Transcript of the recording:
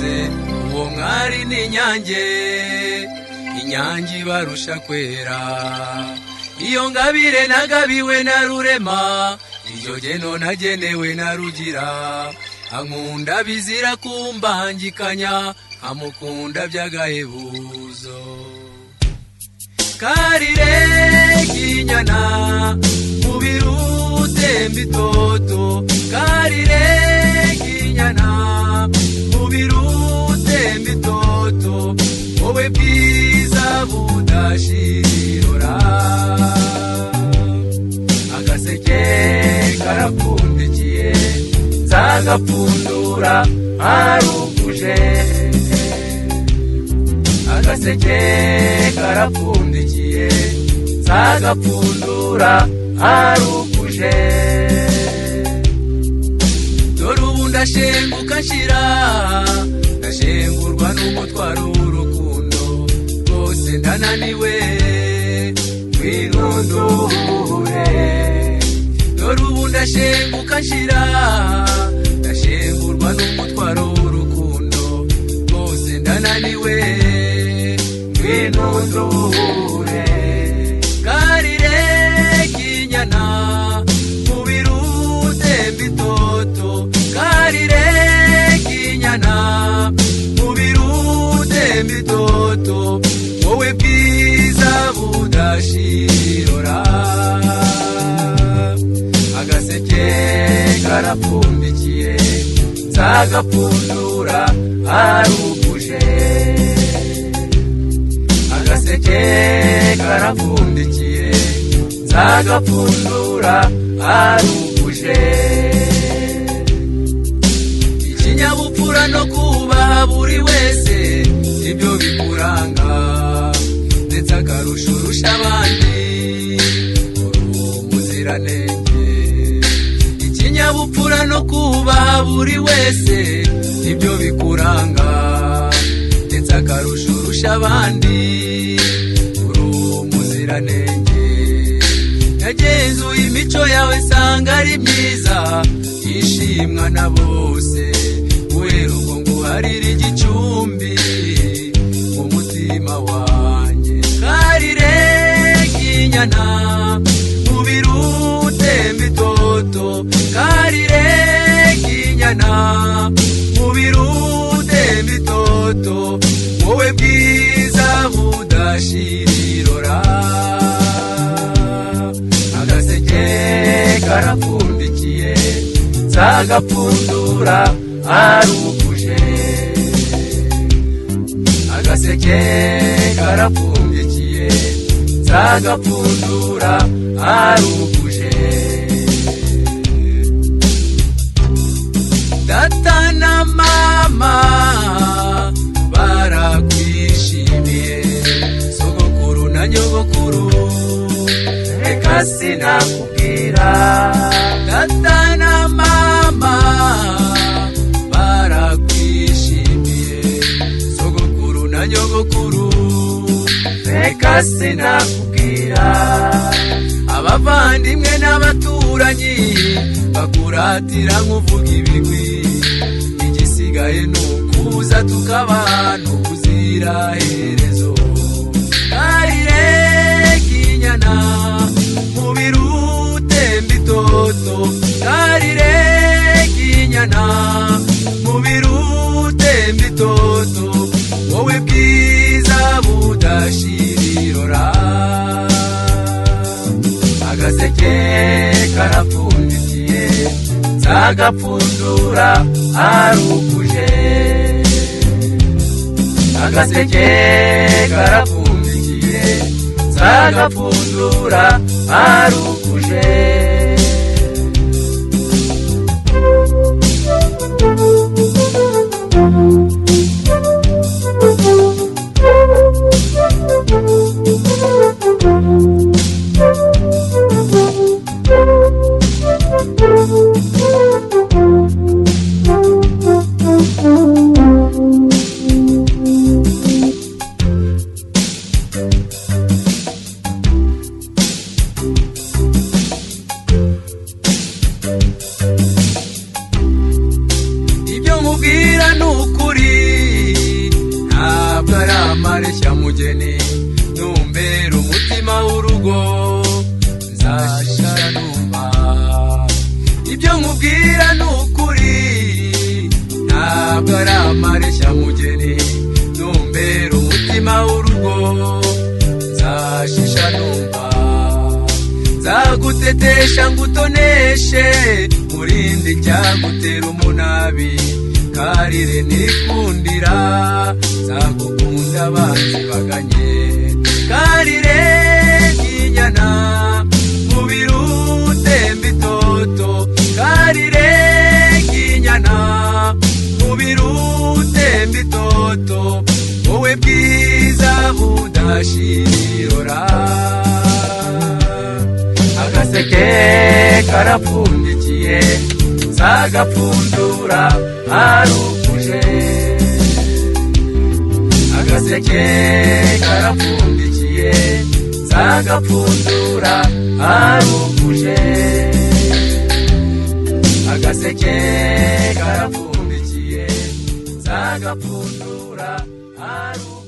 yavuze uwo mwari ni inyange, inyange ibarusha kwera. Iyo ngabire nagabiwe na Rurema, iryo geno nagenewe na Rugira. Ankunda bizira kumbangikanya, amukunda by'agahebuzo. Karire kinyana mubirute mbitoto, karire kinyana mubirute mbitoto, wowe bwiza budashirora. Agaseke karapfundikiye nzagapfundura arukuje. Agaseke karapfundikiye nzagapfundura arukuje. Dore ubu ndashenguka nshira, ndashengurwa n'umutwaro w'urukundo, rwose ndananiwe ngwinundure. Dore ubu ndashenguka nshira, ndashengurwa n'umutwaro w'urukundo, rwose ndananiwe ngwinundure. Karire kinyana mubirute mbitoto, karire kinyana mubirute mbitoto, wowe bwiza budashirora. Agaseke karapfundikiye nzagapfundura arukuje. Agaseke karapfundikiye nzagapfundura arukuje. Ikinyabupfura no kubaha buri wese ibyo bikuranga, ndetse akarusha urusha abandi umuziranenge. Ikinyabupfura no kubaha buri wese ibyo bikuranga, ndetse akarusha urusha abandi umuziranenge. Nagenzuye imico yawe nsanga ari myiza, ishimwa na bose, guhera ubwo nguharira igicumbi mu mutima wanjye. Karire kinyana mubirute mbitoto, karire kinyana mubirute mbitoto, wowe bwiza budashirora. Agaseke karapfundikiye nzagapfundura arukuje. Agaseke karapfundikiye nzagapfundura arukuje. Data na mama barakwishimiye, sogokuru na nyogokuru reka sinakubwira. Data na mama barakwishimiye, sogokuru na nyogokuru reka sinakubwira. Abavandimwe n'abaturanyi bakuratira nk'uvuga ibigwi, igisigaye nukuza tukabana ubuzira herezo. Karire kinyana mubirute mbitoto, karire kinyana mubirute mbitoto, wowe bwiza budashirora. Agaseke karapfundikiye nzagapfundura arukuje. Agaseke karapfundikiye nzagapfundura arukuje. Ibyo nkubwira nukuri amareshya mugeni numbera umutima w'urugo nzashisha numva ibyo nkubwira n'ukuri ntabwo ari amareshya mugeni numbera umutima w'urugo nzashisha numva nzagutetesha ngutoneshe murinde cyagutera umunabi karire nikundira nzagukunda abanzi baganye karire nk'inyana mubiri utemba itoto karire nk'inyana mubiri utemba itoto wowe bwiza budashirora agaseke karapfundikiye nzagapfundura arukuje agaseke karapfundikiye nzagapfundura arukuje agaseke karapfundikiye nzagapfundura arukuje